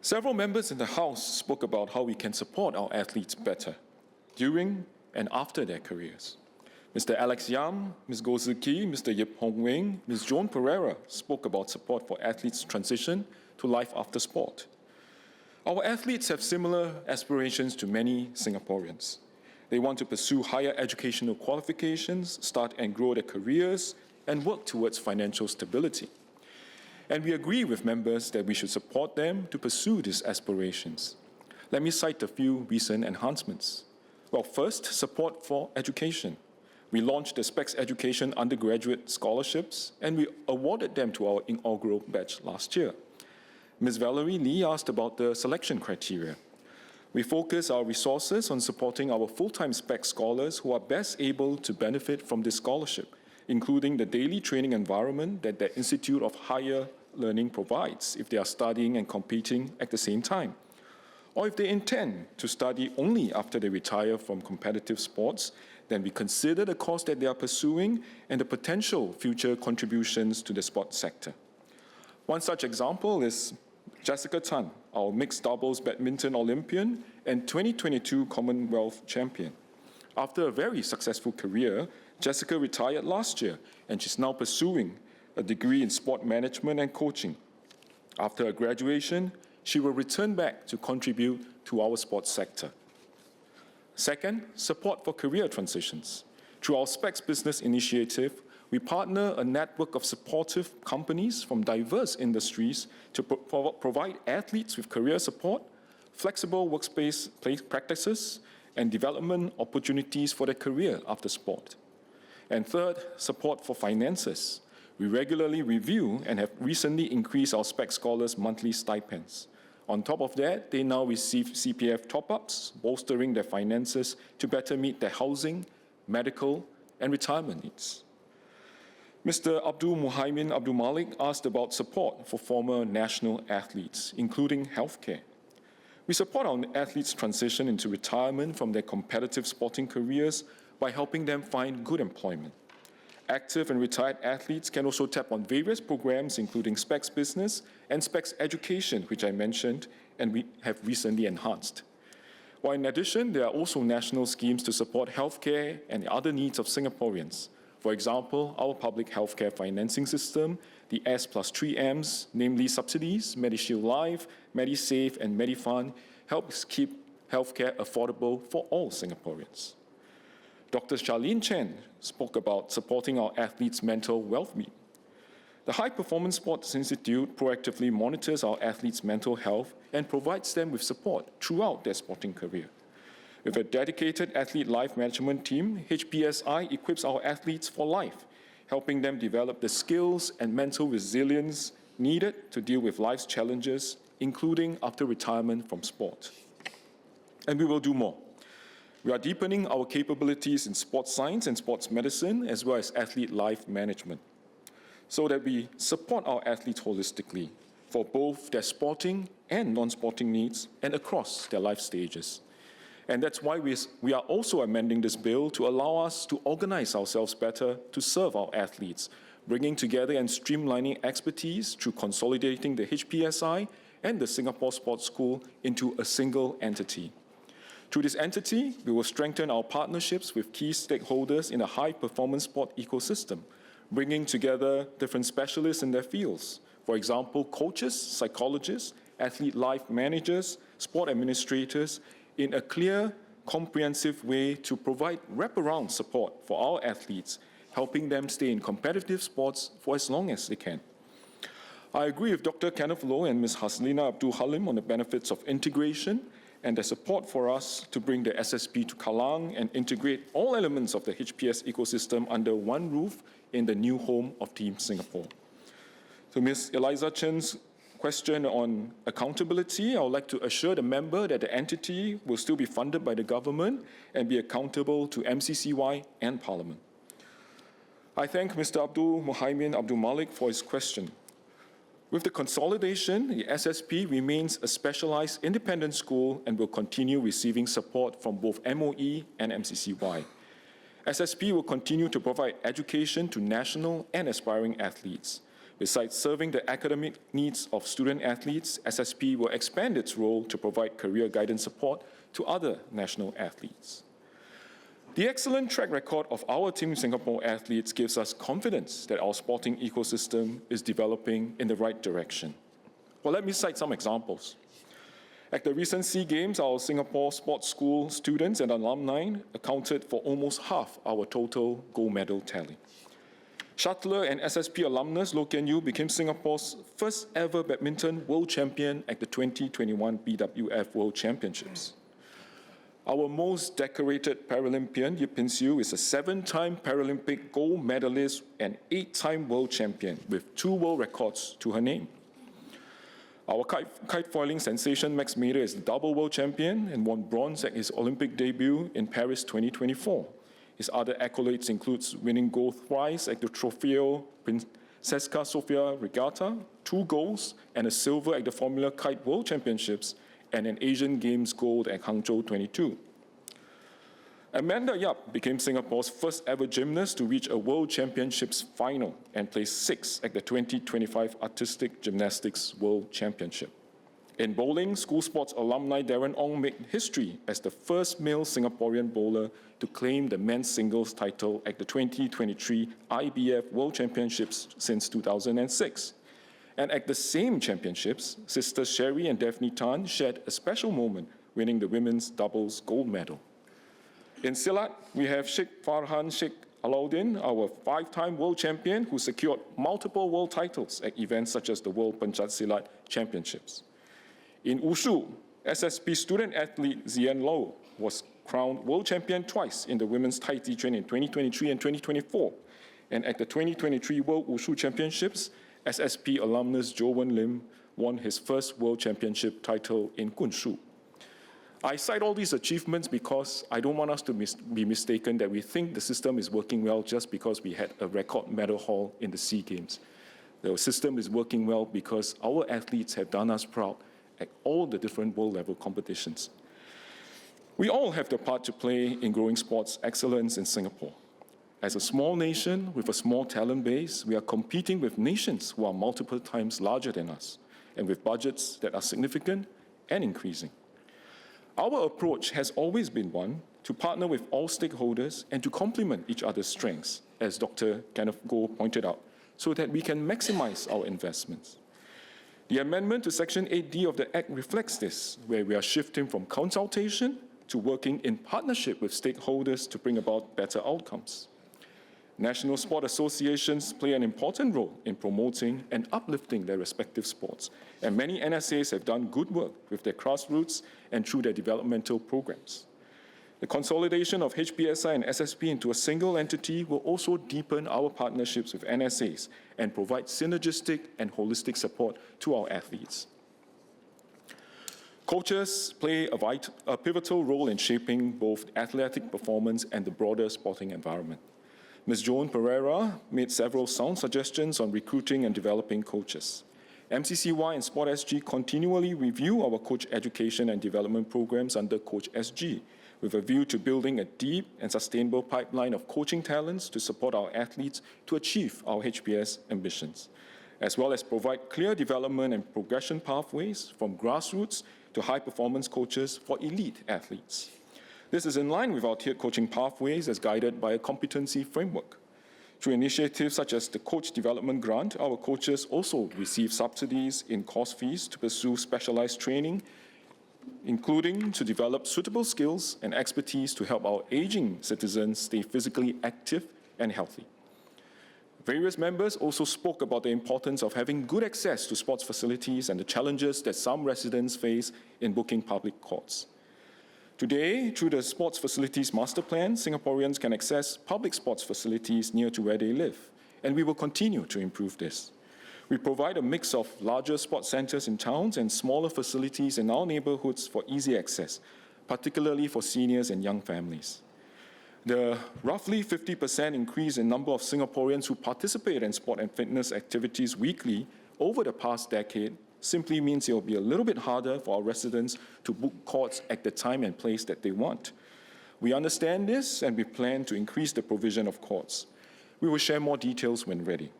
Several members in the House spoke about how we can support our athletes better during and after their careers. Mr. Alex Yam, Ms. Goh Zi Ki, Mr. Yip Hong Wing, Ms. Joan Pereira spoke about support for athletes' transition to life after sport. Our athletes have similar aspirations to many Singaporeans. They want to pursue higher educational qualifications, start and grow their careers, and work towards financial stability. And we agree with members that we should support them to pursue these aspirations. Let me cite a few recent enhancements. Well, first, support for education. We launched the Specs Education undergraduate scholarships, and we awarded them to our inaugural batch last year. Ms. Valerie Lee asked about the selection criteria. We focus our resources on supporting our full-time Specs scholars who are best able to benefit from this scholarship, including the daily training environment that the Institute of Higher Learning provides if they are studying and competing at the same time, or if they intend to study only after they retire from competitive sports. Then we consider the course that they are pursuing and the potential future contributions to the sports sector. One such example is Jessica Tan, our mixed doubles badminton Olympian and 2022 Commonwealth champion. After a very successful career, Jessica retired last year, and she's now pursuing a degree in sport management and coaching. After her graduation, she will return back to contribute to our sports sector. Second, support for career transitions. Through our Specs Business Initiative, we partner a network of supportive companies from diverse industries to provide athletes with career support, flexible workspace practices, and development opportunities for their career after sport. And third, support for finances. We regularly review and have recently increased our Specs scholars' monthly stipends. On top of that, they now receive CPF top-ups, bolstering their finances to better meet their housing, medical, and retirement needs. Mr. Abdul Muhaimin Abdul Malik asked about support for former national athletes, including healthcare. We support our athletes' transition into retirement from their competitive sporting careers by helping them find good employment. Active and retired athletes can also tap on various programs, including Specs Business and Specs Education, which I mentioned, and we have recently enhanced. While in addition, there are also national schemes to support healthcare and the other needs of Singaporeans. For example, our public healthcare financing system, the S+3Ms, namely subsidies, MediShield Life, MediSave, and MediFund, helps keep healthcare affordable for all Singaporeans. Dr. Charlene Chen spoke about supporting our athletes' mental well-being. The High Performance Sports Institute proactively monitors our athletes' mental health and provides them with support throughout their sporting career. With a dedicated athlete life management team, HPSI equips our athletes for life, helping them develop the skills and mental resilience needed to deal with life's challenges, including after retirement from sport. And we will do more. We are deepening our capabilities in sports science and sports medicine, as well as athlete life management, so that we support our athletes holistically for both their sporting and non-sporting needs and across their life stages. And that's why we are also amending this bill to allow us to organize ourselves better to serve our athletes, bringing together and streamlining expertise through consolidating the HPSI and the Singapore Sports School into a single entity. Through this entity, we will strengthen our partnerships with key stakeholders in a high-performance sport ecosystem, bringing together different specialists in their fields. For example, coaches, psychologists, athlete life managers, sport administrators, in a clear, comprehensive way to provide wraparound support for our athletes, helping them stay in competitive sports for as long as they can. I agree with Dr. Kenneth Loh and Ms. Haslina Abdul Halim on the benefits of integration and the support for us to bring the SSP to Kallang and integrate all elements of the HPS ecosystem under one roof in the new home of Team Singapore. To Ms. Eliza Chen's question on accountability, I would like to assure the member that the entity will still be funded by the government and be accountable to MCCY and Parliament. I thank Mr. Abdul Muhaimin Abdul Malik for his question. With the consolidation, the SSP remains a specialized independent school and will continue receiving support from both MOE and MCCY. SSP will continue to provide education to national and aspiring athletes. Besides serving the academic needs of student athletes, SSP will expand its role to provide career guidance support to other national athletes. The excellent track record of our Team Singapore athletes gives us confidence that our sporting ecosystem is developing in the right direction. Well, let me cite some examples. At the recent SEA Games, our Singapore Sports School students and alumni accounted for almost half our total gold medal tally. Shuttler and SSP alumnus Loh Kian Yew became Singapore's first ever badminton world champion at the 2021 BWF World Championships. Our most decorated Paralympian, Yip Pin Siew, is a 7-time Paralympic gold medalist and 8-time world champion with 2 world records to her name. Our kite foiling sensation Max Mader is the double world champion and won bronze at his Olympic debut in Paris 2024. His other accolades include winning gold thrice at the Trofeo Princesca Sofia Regatta, 2 golds, and a silver at the Formula Kite World Championships, and an Asian Games gold at Hangzhou 22. Amanda Yap became Singapore's first ever gymnast to reach a World Championships final and placed 6th at the 2025 Artistic Gymnastics World Championship. In bowling, school sports alumni Darren Ong made history as the first male Singaporean bowler to claim the men's singles title at the 2023 IBF World Championships since 2006. And at the same championships, sisters Sherry and Daphne Tan shared a special moment, winning the women's doubles gold medal. In Silat, we have Sheikh Farhan Sheikh Alauddin, our 5-time world champion who secured multiple world titles at events such as the World Penchat Silat Championships. In Wushu, SSP student athlete Zian Low was crowned world champion twice in the women's Tai Chi Chuan in 2023 and 2024. And at the 2023 World Wushu Championships, SSP alumnus Jo Wen Lim won his first world championship title in Gunshu. I cite all these achievements because I don't want us to be mistaken that we think the system is working well just because we had a record medal haul in the SEA Games. The system is working well because our athletes have done us proud at all the different world-level competitions. We all have the part to play in growing sports excellence in Singapore. As a small nation with a small talent base, we are competing with nations who are multiple times larger than us and with budgets that are significant and increasing. Our approach has always been one to partner with all stakeholders and to complement each other's strengths, as Dr. Kenneth Goh pointed out, so that we can maximize our investments. The amendment to Section 8D of the Act reflects this, where we are shifting from consultation to working in partnership with stakeholders to bring about better outcomes. National sport associations play an important role in promoting and uplifting their respective sports, and many NSAs have done good work with their grassroots and through their developmental programs. The consolidation of HPSI and SSP into a single entity will also deepen our partnerships with NSAs and provide synergistic and holistic support to our athletes. Coaches play a pivotal role in shaping both athletic performance and the broader sporting environment. Ms. Joan Pereira made several sound suggestions on recruiting and developing coaches. MCCY and Sport SG continually review our coach education and development programs under Coach SG, with a view to building a deep and sustainable pipeline of coaching talents to support our athletes to achieve our HPS ambitions, as well as provide clear development and progression pathways from grassroots to high-performance coaches for elite athletes. This is in line with our tiered coaching pathways as guided by a competency framework. Through initiatives such as the Coach Development Grant, our coaches also receive subsidies in course fees to pursue specialized training, including to develop suitable skills and expertise to help our aging citizens stay physically active and healthy. Various members also spoke about the importance of having good access to sports facilities and the challenges that some residents face in booking public courts. Today, through the Sports Facilities Master Plan, Singaporeans can access public sports facilities near to where they live, and we will continue to improve this. We provide a mix of larger sports centers in towns and smaller facilities in our neighborhoods for easy access, particularly for seniors and young families. The roughly 50% increase in number of Singaporeans who participate in sport and fitness activities weekly over the past decade simply means it will be a little bit harder for our residents to book courts at the time and place that they want. We understand this and we plan to increase the provision of courts. We will share more details when ready.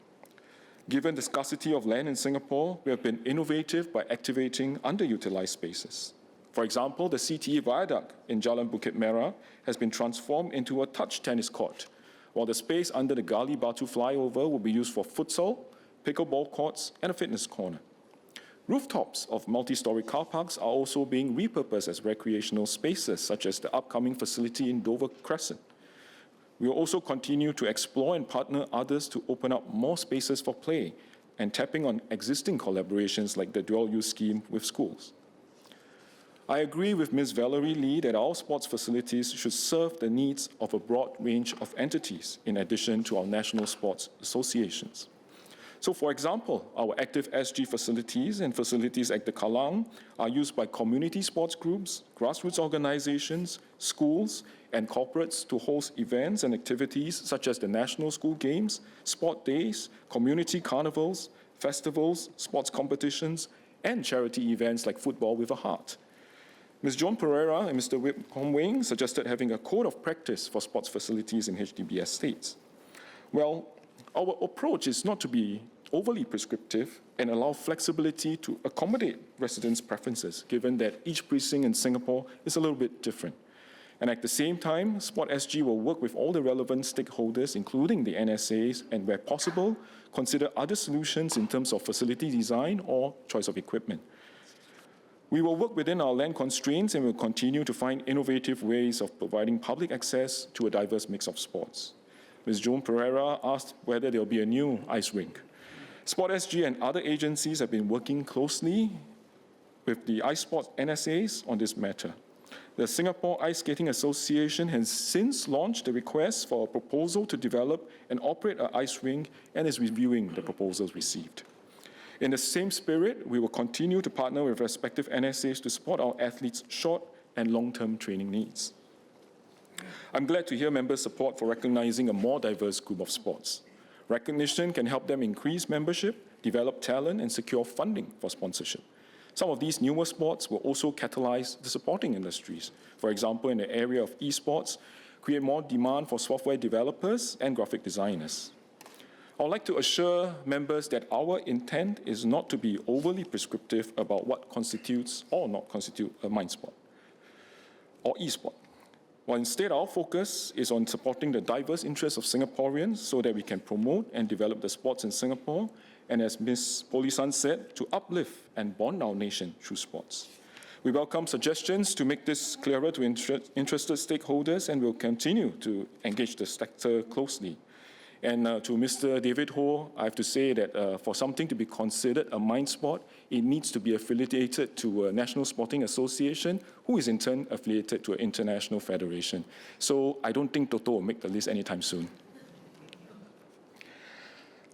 Given the scarcity of land in Singapore, we have been innovative by activating underutilized spaces. For example, the CTE Viaduct in Jalan Bukit Merah has been transformed into a touch tennis court, while the space under the Gali Batu flyover will be used for futsal, pickleball courts, and a fitness corner. Rooftops of multi-story car parks are also being repurposed as recreational spaces, such as the upcoming facility in Dover Crescent. We will also continue to explore and partner others to open up more spaces for play and tapping on existing collaborations like the dual-use scheme with schools. I agree with Ms. Valerie Lee that our sports facilities should serve the needs of a broad range of entities in addition to our national sports associations. So, for example, our Active SG facilities and facilities at the Kallang are used by community sports groups, grassroots organizations, schools, and corporates to host events and activities such as the National School Games, sport days, community carnivals, festivals, sports competitions, and charity events like Football with a Heart. Ms. Joan Pereira and Mr. Yip Hong Wing suggested having a code of practice for sports facilities in HDB estates. Well, our approach is not to be overly prescriptive and allow flexibility to accommodate residents' preferences, given that each precinct in Singapore is a little bit different. And at the same time, Sport SG will work with all the relevant stakeholders, including the NSAs, and where possible, consider other solutions in terms of facility design or choice of equipment. We will work within our land constraints and will continue to find innovative ways of providing public access to a diverse mix of sports. Ms. Joan Pereira asked whether there will be a new ice rink. Sport SG and other agencies have been working closely with the ice sports NSAs on this matter. The Singapore Ice Skating Association has since launched a request for a proposal to develop and operate an ice rink and is reviewing the proposals received. In the same spirit, we will continue to partner with respective NSAs to support our athletes' short and long-term training needs. I'm glad to hear members' support for recognizing a more diverse group of sports. Recognition can help them increase membership, develop talent, and secure funding for sponsorship. Some of these newer sports will also catalyze the supporting industries. For example, in the area of esports, create more demand for software developers and graphic designers. I would like to assure members that our intent is not to be overly prescriptive about what constitutes or not constitute a mind sport or e-sport. While instead our focus is on supporting the diverse interests of Singaporeans so that we can promote and develop the sports in Singapore, and as Ms. Polisan said, to uplift and bond our nation through sports. We welcome suggestions to make this clearer to interested stakeholders and will continue to engage the sector closely. And to Mr. David Ho, I have to say that for something to be considered a mind sport, it needs to be affiliated to a national sporting association, who is in turn affiliated to an international federation. So I don't think Toto will make the list anytime soon.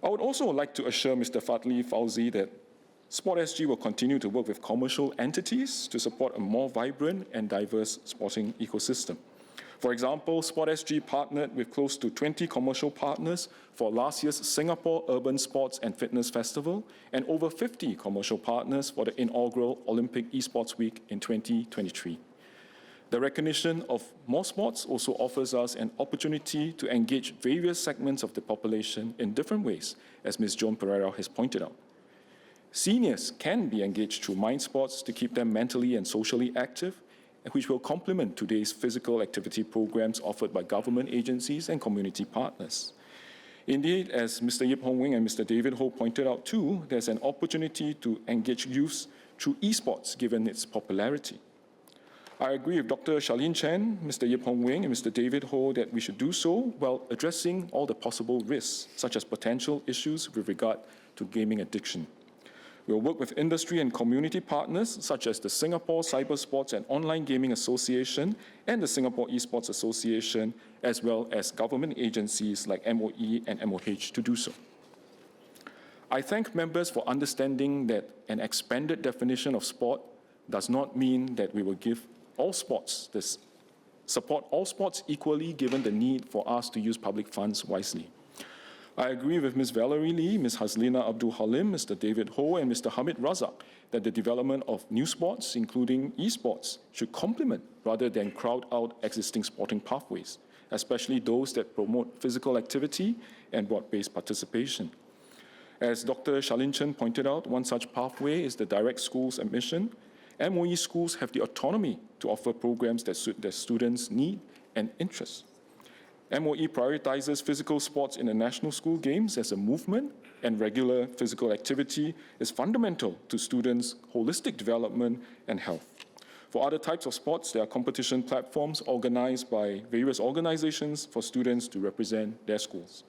I would also like to assure Mr. Fadli Fauzi that Sport SG will continue to work with commercial entities to support a more vibrant and diverse sporting ecosystem. For example, Sport SG partnered with close to 20 commercial partners for last year's Singapore Urban Sports and Fitness Festival and over 50 commercial partners for the inaugural Olympic Esports Week in 2023. The recognition of more sports also offers us an opportunity to engage various segments of the population in different ways, as Ms. Joan Pereira has pointed out. Seniors can be engaged through mind sports to keep them mentally and socially active, which will complement today's physical activity programs offered by government agencies and community partners. Indeed, as Mr. Yip Hong Wing and Mr. David Ho pointed out too, there's an opportunity to engage youth through esports given its popularity. I agree with Dr. Charlene Chen, Mr. Yip Hong Wing, and Mr. David Ho that we should do so while addressing all the possible risks, such as potential issues with regard to gaming addiction. We'll work with industry and community partners such as the Singapore Cyber Sports and Online Gaming Association and the Singapore Esports Association, as well as government agencies like MOE and MOH to do so. I thank members for understanding that an expanded definition of sport does not mean that we will give all sports this support all sports equally given the need for us to use public funds wisely. I agree with Ms. Valerie Lee, Ms. Hazlina Abdul Halim, Mr. David Ho, and Mr. Hamid Razak that the development of new sports, including esports, should complement rather than crowd out existing sporting pathways, especially those that promote physical activity and broad-based participation. As Dr. Charlene Chen pointed out, one such pathway is the direct schools admission. MOE schools have the autonomy to offer programs that suit their students' need and interests. MOE prioritizes physical sports in the national school games as a movement, and regular physical activity is fundamental to students' holistic development and health. For other types of sports, there are competition platforms organized by various organizations for students to represent their schools.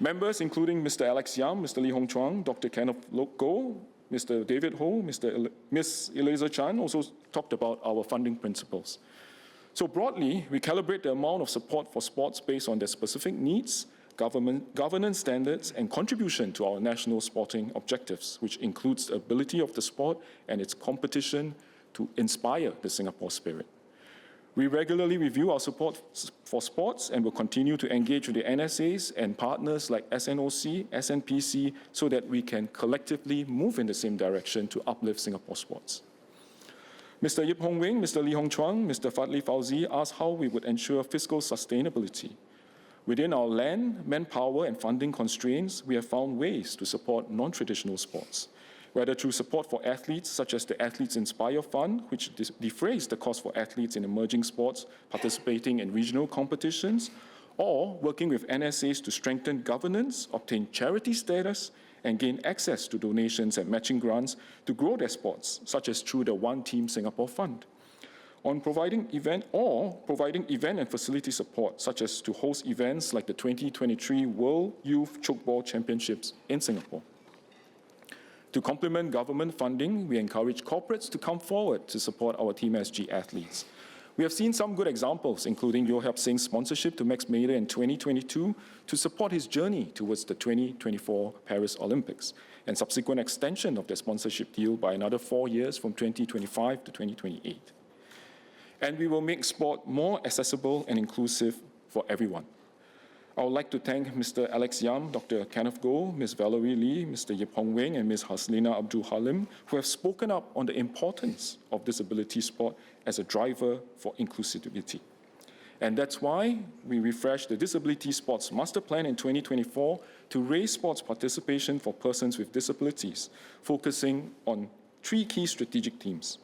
Members, including Mr. Alex Yam, Mr. Lee Hong Chuang, Dr. Kenneth Goh, Mr. David Ho, Ms. Eliza Chan, also talked about our funding principles. So broadly, we calibrate the amount of support for sports based on their specific needs, governance standards, and contribution to our national sporting objectives, which includes the ability of the sport and its competition to inspire the Singapore spirit. We regularly review our support for sports and will continue to engage with the NSAs and partners like SNOC, SNPC, so that we can collectively move in the same direction to uplift Singapore sports. Mr. Yip Hong Wing, Mr. Lee Hong Chuang, Mr. Fadli Fauzi asked how we would ensure fiscal sustainability. Within our land, manpower, and funding constraints, we have found ways to support non-traditional sports, whether through support for athletes, such as the Athletes Inspire Fund, which defrays the cost for athletes in emerging sports participating in regional competitions, or working with NSAs to strengthen governance, obtain charity status, and gain access to donations and matching grants to grow their sports, such as through the One Team Singapore Fund. On providing event and facility support, such as to host events like the 2023 World Youth Chokeball Championships in Singapore. To complement government funding, we encourage corporates to come forward to support our Team SG athletes. We have seen some good examples, including Yohap Singh's sponsorship to Max Mader in 2022 to support his journey towards the 2024 Paris Olympics, and subsequent extension of their sponsorship deal by another 4 years from 2025 to 2028. And we will make sport more accessible and inclusive for everyone. I would like to thank Mr. Alex Yam, Dr. Kenneth Goh, Ms. Valerie Lee, Mr. Yip Hong Wing, and Ms. Haslina Abdul Halim, who have spoken up on the importance of disability sport as a driver for inclusivity. And that's why we refreshed the Disability Sports Master Plan in 2024 to raise sports participation for persons with disabilities, focusing on 3 key strategic themes.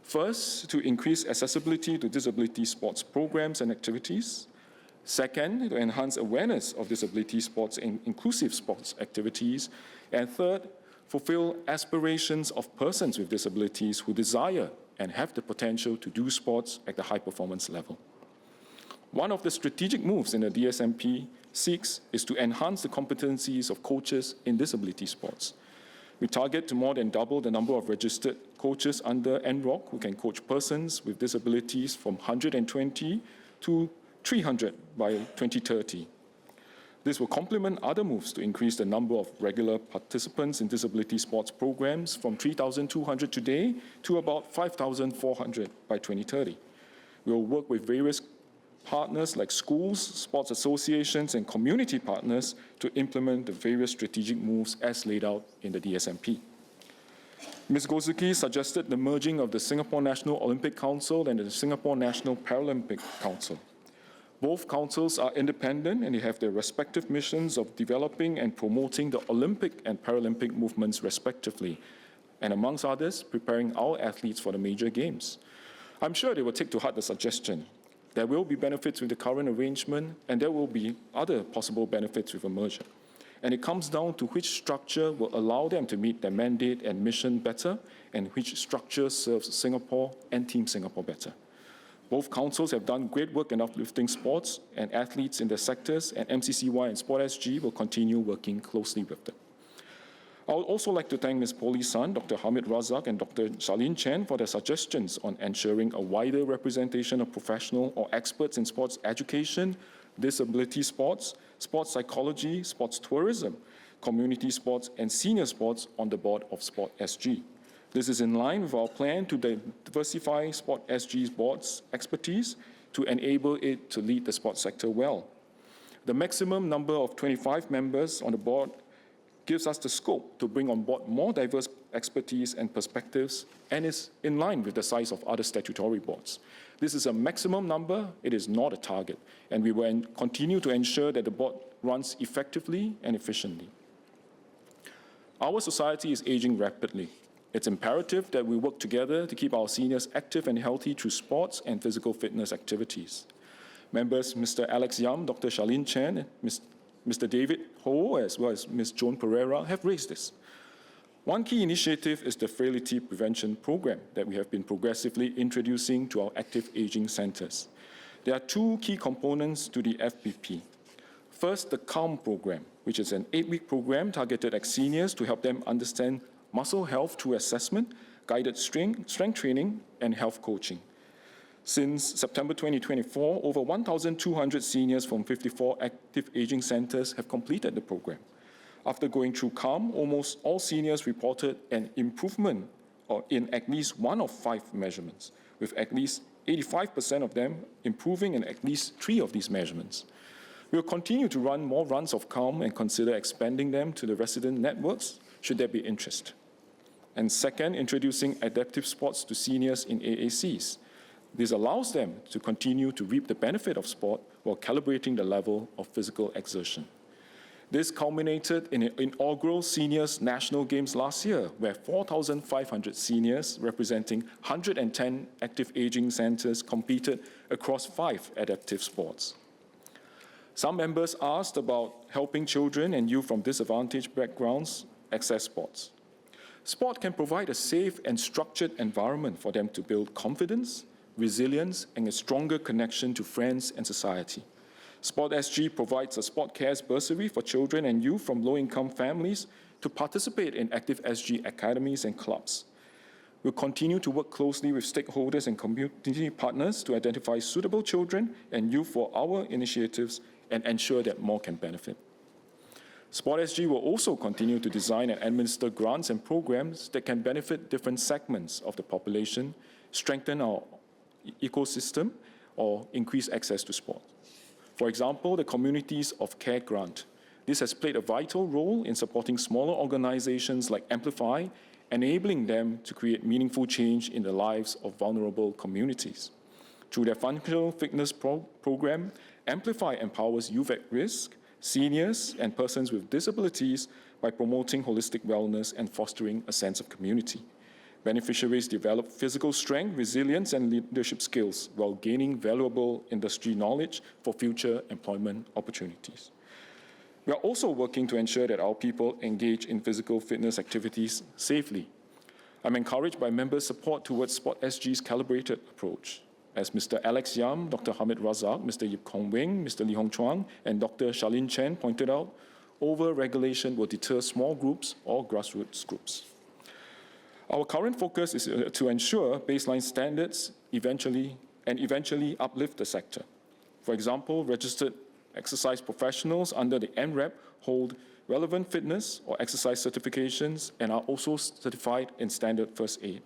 First, to increase accessibility to disability sports programs and activities. Second, to enhance awareness of disability sports and inclusive sports activities. And third, fulfill aspirations of persons with disabilities who desire and have the potential to do sports at the high performance level. One of the strategic moves in the DSMP seeks is to enhance the competencies of coaches in disability sports. We target to more than double the number of registered coaches under NROC who can coach persons with disabilities from 120 to 300 by 2030. This will complement other moves to increase the number of regular participants in disability sports programs from 3,200 today to about 5,400 by 2030. We will work with various partners like schools, sports associations, and community partners to implement the various strategic moves as laid out in the DSMP. Ms. Gozuki suggested the merging of the Singapore National Olympic Council and the Singapore National Paralympic Council. Both councils are independent and they have their respective missions of developing and promoting the Olympic and Paralympic movements respectively, and amongst others, preparing our athletes for the major games. I'm sure they will take to heart the suggestion. There will be benefits with the current arrangement, and there will be other possible benefits with a merger. And it comes down to which structure will allow them to meet their mandate and mission better, and which structure serves Singapore and Team Singapore better. Both councils have done great work in uplifting sports and athletes in their sectors, and MCCY and Sport SG will continue working closely with them. I would also like to thank Ms. Polly Sun, Dr. Hamid Razak, and Dr. Charlene Chen for their suggestions on ensuring a wider representation of professional or experts in sports education, disability sports, sports psychology, sports tourism, community sports, and senior sports on the board of Sport SG. This is in line with our plan to diversify Sport SG's board's expertise to enable it to lead the sports sector well. The maximum number of 25 members on the board gives us the scope to bring on board more diverse expertise and perspectives, and is in line with the size of other statutory boards. This is a maximum number, it is not a target, and we will continue to ensure that the board runs effectively and efficiently. Our society is aging rapidly. It's imperative that we work together to keep our seniors active and healthy through sports and physical fitness activities. Members Mr. Alex Yam, Dr. Charlene Chen, and Mr. David Ho, as well as Ms. Joan Pereira, have raised this. One key initiative is the Frailty Prevention Program that we have been progressively introducing to our active aging centers. There are two key components to the FPP. First, the CALM program, which is an 8-week program targeted at seniors to help them understand muscle health through assessment, guided strength training, and health coaching. Since September 2024, over 1,200 seniors from 54 active aging centers have completed the program. After going through CALM, almost all seniors reported an improvement in at least one of 5 measurements, with at least 85% of them improving in at least 3 of these measurements. We will continue to run more runs of CALM and consider expanding them to the resident networks, should there be interest. And second, introducing adaptive sports to seniors in AACs. This allows them to continue to reap the benefit of sport while calibrating the level of physical exertion. This culminated in an inaugural Seniors National Games last year, where 4,500 seniors representing 110 active aging centers competed across 5 adaptive sports. Some members asked about helping children and youth from disadvantaged backgrounds access sports. Sport can provide a safe and structured environment for them to build confidence, resilience, and a stronger connection to friends and society. Sport SG provides a Sport Cares bursary for children and youth from low-income families to participate in active SG academies and clubs. We'll continue to work closely with stakeholders and community partners to identify suitable children and youth for our initiatives and ensure that more can benefit. Sport SG will also continue to design and administer grants and programs that can benefit different segments of the population, strengthen our ecosystem, or increase access to sport. For example, the Communities of Care grant. This has played a vital role in supporting smaller organizations like Amplify, enabling them to create meaningful change in the lives of vulnerable communities. Through their functional fitness program, Amplify empowers youth at risk, seniors, and persons with disabilities by promoting holistic wellness and fostering a sense of community. Beneficiaries develop physical strength, resilience, and leadership skills while gaining valuable industry knowledge for future employment opportunities. We are also working to ensure that our people engage in physical fitness activities safely. I'm encouraged by members' support towards Sport SG's calibrated approach. As Mr. Alex Yam, Dr. Hamid Razak, Mr. Yip Kong Wing, Mr. Lee Hong Chuang, and Dr. Charlene Chen pointed out, over-regulation will deter small groups or grassroots groups. Our current focus is to ensure baseline standards eventually uplift the sector. For example, registered exercise professionals under the NREP hold relevant fitness or exercise certifications and are also certified in standard first aid.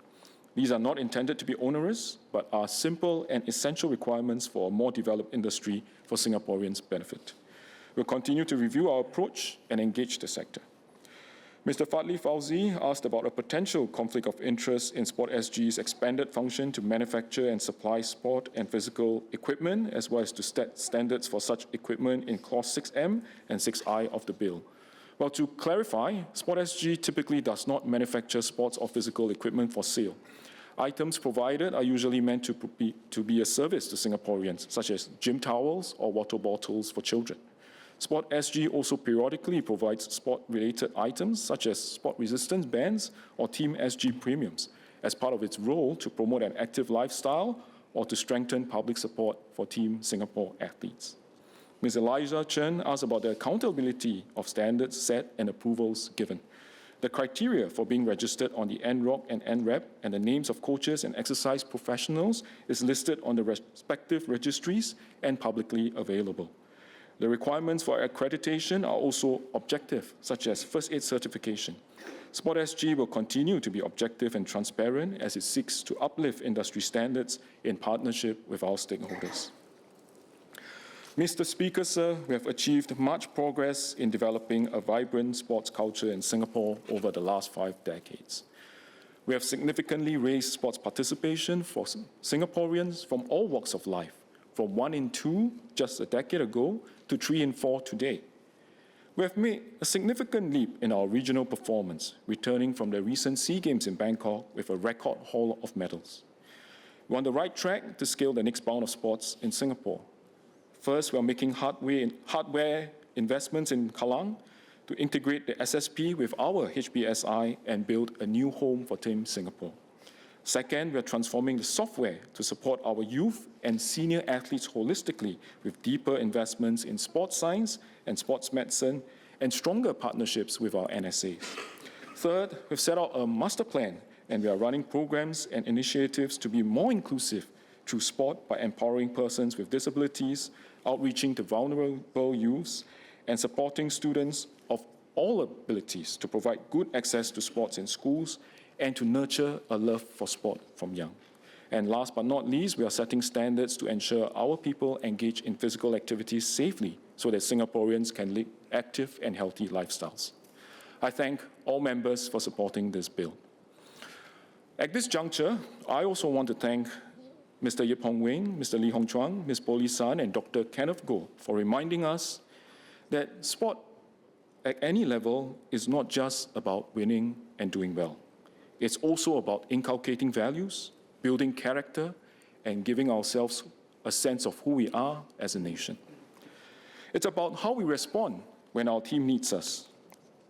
These are not intended to be onerous, but are simple and essential requirements for a more developed industry for Singaporeans' benefit. We'll continue to review our approach and engage the sector. Mr. Fadli Fauzi asked about a potential conflict of interest in Sport SG's expanded function to manufacture and supply sport and physical equipment, as well as to set standards for such equipment in Clause 6M and 6I of the bill. Well, to clarify, Sport SG typically does not manufacture sports or physical equipment for sale. Items provided are usually meant to be a service to Singaporeans, such as gym towels or water bottles for children. Sport SG also periodically provides sport-related items, such as sport resistance bands or Team SG premiums, as part of its role to promote an active lifestyle or to strengthen public support for Team Singapore athletes. Ms. Elijah Chen asked about the accountability of standards set and approvals given. The criteria for being registered on the NROC and NREP and the names of coaches and exercise professionals is listed on the respective registries and publicly available. The requirements for accreditation are also objective, such as first aid certification. Sport SG will continue to be objective and transparent as it seeks to uplift industry standards in partnership with our stakeholders. Mr. Speaker, sir, we have achieved much progress in developing a vibrant sports culture in Singapore over the last 5 decades. We have significantly raised sports participation for Singaporeans from all walks of life, from 1 in 2 just a decade ago to 3 in 4 today. We have made a significant leap in our regional performance, returning from the recent SEA Games in Bangkok with a record haul of medals. We're on the right track to scale the next bound of sports in Singapore. First, we are making hardware investments in Kallang to integrate the SSP with our HBSI and build a new home for Team Singapore. Second, we are transforming the software to support our youth and senior athletes holistically with deeper investments in sports science and sports medicine and stronger partnerships with our NSAs. Third, we've set out a master plan and we are running programs and initiatives to be more inclusive through sport by empowering persons with disabilities, outreaching to vulnerable youths, and supporting students of all abilities to provide good access to sports in schools and to nurture a love for sport from young. And last but not least, we are setting standards to ensure our people engage in physical activities safely so that Singaporeans can lead active and healthy lifestyles. I thank all members for supporting this bill. At this juncture, I also want to thank Mr. Yip Hong Wing, Mr. Lee Hong Chuang, Ms. Poli San, and Dr. Kenneth Goh for reminding us that sport at any level is not just about winning and doing well. It's also about inculcating values, building character, and giving ourselves a sense of who we are as a nation. It's about how we respond when our team needs us.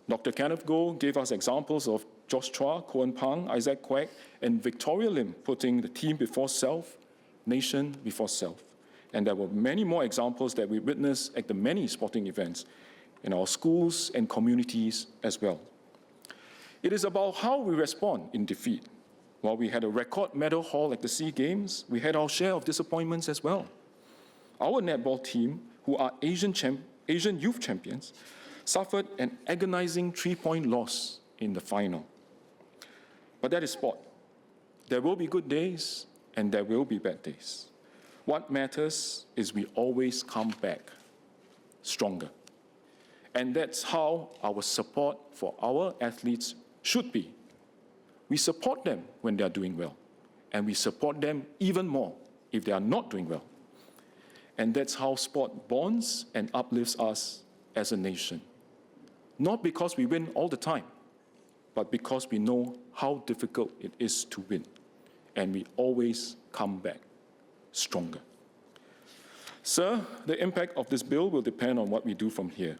Dr. Kenneth Goh gave us examples of Josh Chua, Koen Pang, Isaac Kwek, and Victoria Lim putting the team before self, nation before self. And there were many more examples that we witnessed at the many sporting events in our schools and communities as well. It is about how we respond in defeat. While we had a record medal haul at the SEA Games, we had our share of disappointments as well. Our netball team, who are Asian youth champions, suffered an agonizing 3-point loss in the final. But that is sport. There will be good days and there will be bad days. What matters is we always come back stronger. And that's how our support for our athletes should be. We support them when they are doing well, and we support them even more if they are not doing well. And that's how sport bonds and uplifts us as a nation. Not because we win all the time, but because we know how difficult it is to win, and we always come back stronger. Sir, the impact of this bill will depend on what we do from here.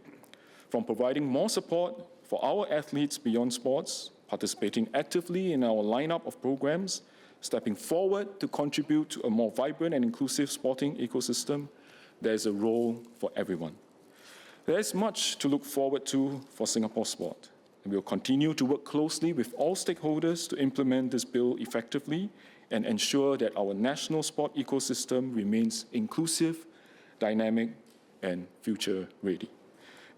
From providing more support for our athletes beyond sports, participating actively in our lineup of programs, stepping forward to contribute to a more vibrant and inclusive sporting ecosystem, there is a role for everyone. There is much to look forward to for Singapore sport, and we will continue to work closely with all stakeholders to implement this bill effectively and ensure that our national sport ecosystem remains inclusive, dynamic, and future-ready.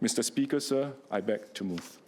Mr. Speaker, sir, I beg to move.